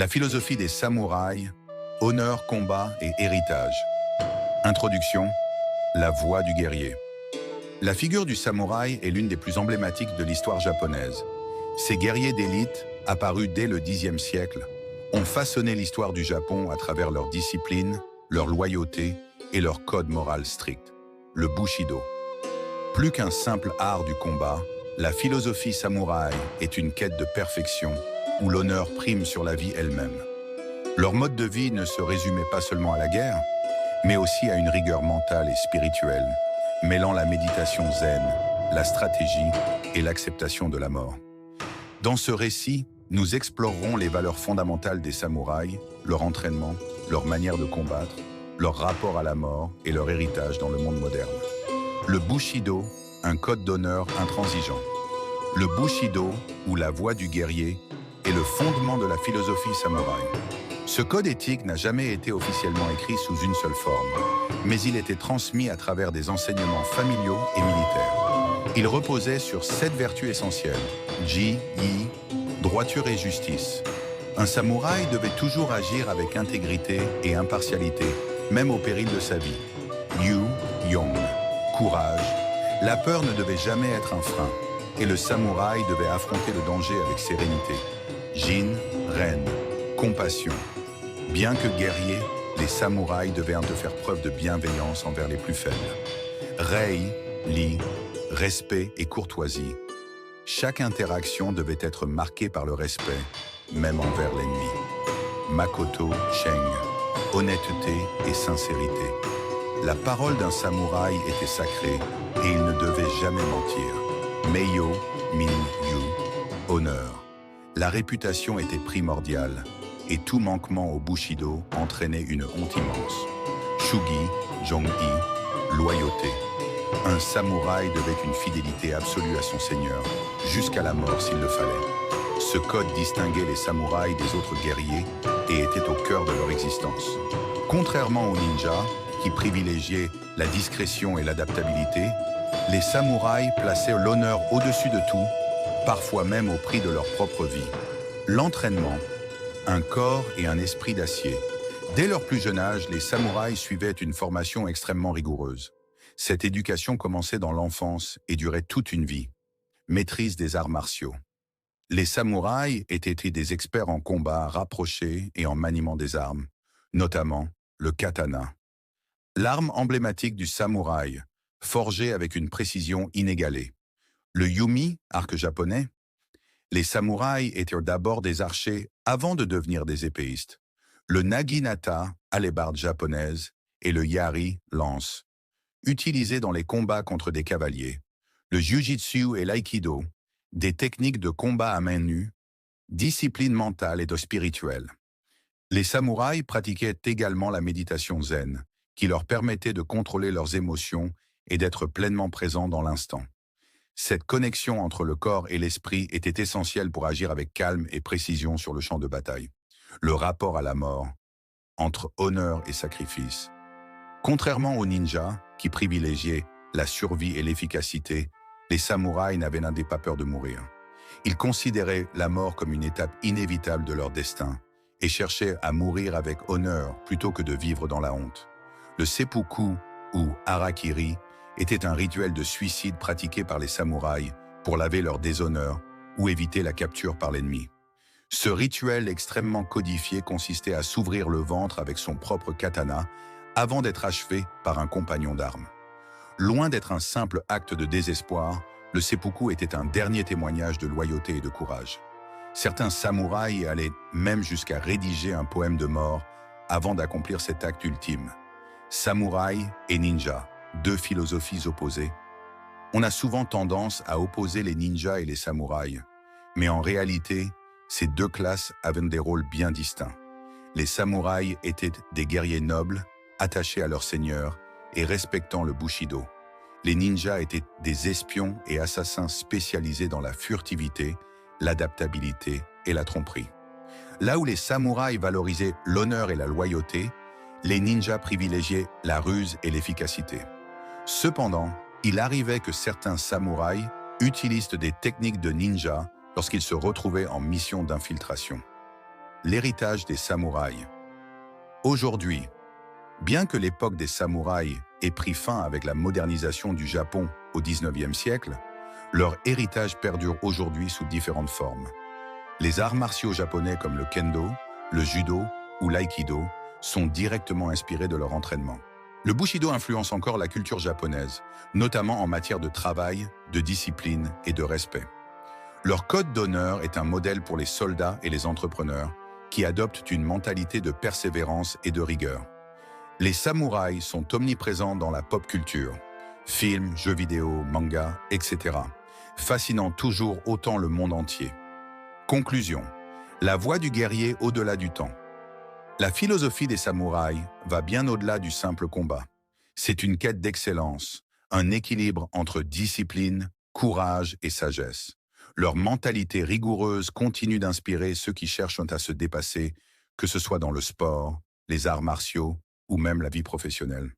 La philosophie des samouraïs, honneur, combat et héritage. Introduction, la voie du guerrier. La figure du samouraï est l'une des plus emblématiques de l'histoire japonaise. Ces guerriers d'élite, apparus dès le Xe siècle, ont façonné l'histoire du Japon à travers leur discipline, leur loyauté et leur code moral strict, le Bushido. Plus qu'un simple art du combat, la philosophie samouraï est une quête de perfection où l'honneur prime sur la vie elle-même. Leur mode de vie ne se résumait pas seulement à la guerre, mais aussi à une rigueur mentale et spirituelle, mêlant la méditation zen, la stratégie et l'acceptation de la mort. Dans ce récit, nous explorerons les valeurs fondamentales des samouraïs, leur entraînement, leur manière de combattre, leur rapport à la mort et leur héritage dans le monde moderne. Le Bushido, un code d'honneur intransigeant. Le Bushido, ou la voie du guerrier, est le fondement de la philosophie samouraï. Ce code éthique n'a jamais été officiellement écrit sous une seule forme, mais il était transmis à travers des enseignements familiaux et militaires. Il reposait sur 7 vertus essentielles, ji, yi, droiture et justice. Un samouraï devait toujours agir avec intégrité et impartialité, même au péril de sa vie. Yu, yong, courage. La peur ne devait jamais être un frein, et le samouraï devait affronter le danger avec sérénité. Jin, ren, compassion. Bien que guerriers, les samouraïs devaient faire preuve de bienveillance envers les plus faibles. Rei, li, respect et courtoisie. Chaque interaction devait être marquée par le respect, même envers l'ennemi. Makoto, sheng, honnêteté et sincérité. La parole d'un samouraï était sacrée et il ne devait jamais mentir. Meiyo, min, yu, honneur. La réputation était primordiale et tout manquement au Bushido entraînait une honte immense. Shugi, jong-i, loyauté. Un samouraï devait une fidélité absolue à son seigneur, jusqu'à la mort s'il le fallait. Ce code distinguait les samouraïs des autres guerriers et était au cœur de leur existence. Contrairement aux ninjas, qui privilégiaient la discrétion et l'adaptabilité, les samouraïs plaçaient l'honneur au-dessus de tout, parfois même au prix de leur propre vie. L'entraînement, un corps et un esprit d'acier. Dès leur plus jeune âge, les samouraïs suivaient une formation extrêmement rigoureuse. Cette éducation commençait dans l'enfance et durait toute une vie. Maîtrise des arts martiaux. Les samouraïs étaient des experts en combat rapproché et en maniement des armes, notamment le katana. L'arme emblématique du samouraï, forgée avec une précision inégalée. Le yumi, arc japonais. Les samouraïs étaient d'abord des archers avant de devenir des épéistes. Le naginata, hallébarde japonaise, et le yari, lance. Utilisés dans les combats contre des cavaliers. Le jujitsu et l'aïkido, des techniques de combat à main nue, discipline mentale et de spirituelle. Les samouraïs pratiquaient également la méditation zen, qui leur permettait de contrôler leurs émotions et d'être pleinement présents dans l'instant. Cette connexion entre le corps et l'esprit était essentielle pour agir avec calme et précision sur le champ de bataille. Le rapport à la mort, entre honneur et sacrifice. Contrairement aux ninjas, qui privilégiaient la survie et l'efficacité, les samouraïs n'avaient pas peur de mourir. Ils considéraient la mort comme une étape inévitable de leur destin et cherchaient à mourir avec honneur plutôt que de vivre dans la honte. Le seppuku, ou harakiri, était un rituel de suicide pratiqué par les samouraïs pour laver leur déshonneur ou éviter la capture par l'ennemi. Ce rituel extrêmement codifié consistait à s'ouvrir le ventre avec son propre katana avant d'être achevé par un compagnon d'armes. Loin d'être un simple acte de désespoir, le seppuku était un dernier témoignage de loyauté et de courage. Certains samouraïs allaient même jusqu'à rédiger un poème de mort avant d'accomplir cet acte ultime. Samouraï et ninja, 2 philosophies opposées. On a souvent tendance à opposer les ninjas et les samouraïs, mais en réalité, ces 2 classes avaient des rôles bien distincts. Les samouraïs étaient des guerriers nobles, attachés à leur seigneur et respectant le Bushido. Les ninjas étaient des espions et assassins spécialisés dans la furtivité, l'adaptabilité et la tromperie. Là où les samouraïs valorisaient l'honneur et la loyauté, les ninjas privilégiaient la ruse et l'efficacité. Cependant, il arrivait que certains samouraïs utilisent des techniques de ninja lorsqu'ils se retrouvaient en mission d'infiltration. L'héritage des samouraïs. Aujourd'hui, bien que l'époque des samouraïs ait pris fin avec la modernisation du Japon au XIXe siècle, leur héritage perdure aujourd'hui sous différentes formes. Les arts martiaux japonais comme le kendo, le judo ou l'aïkido sont directement inspirés de leur entraînement. Le bushido influence encore la culture japonaise, notamment en matière de travail, de discipline et de respect. Leur code d'honneur est un modèle pour les soldats et les entrepreneurs qui adoptent une mentalité de persévérance et de rigueur. Les samouraïs sont omniprésents dans la pop culture, films, jeux vidéo, mangas, etc., fascinant toujours autant le monde entier. Conclusion. La voie du guerrier au-delà du temps. La philosophie des samouraïs va bien au-delà du simple combat. C'est une quête d'excellence, un équilibre entre discipline, courage et sagesse. Leur mentalité rigoureuse continue d'inspirer ceux qui cherchent à se dépasser, que ce soit dans le sport, les arts martiaux ou même la vie professionnelle.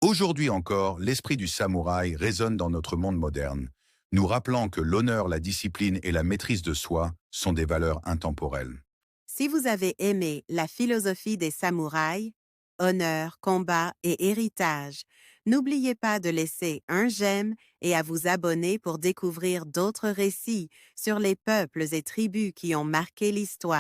Aujourd'hui encore, l'esprit du samouraï résonne dans notre monde moderne, nous rappelant que l'honneur, la discipline et la maîtrise de soi sont des valeurs intemporelles. Si vous avez aimé la philosophie des samouraïs, honneur, combat et héritage, n'oubliez pas de laisser un j'aime et à vous abonner pour découvrir d'autres récits sur les peuples et tribus qui ont marqué l'histoire.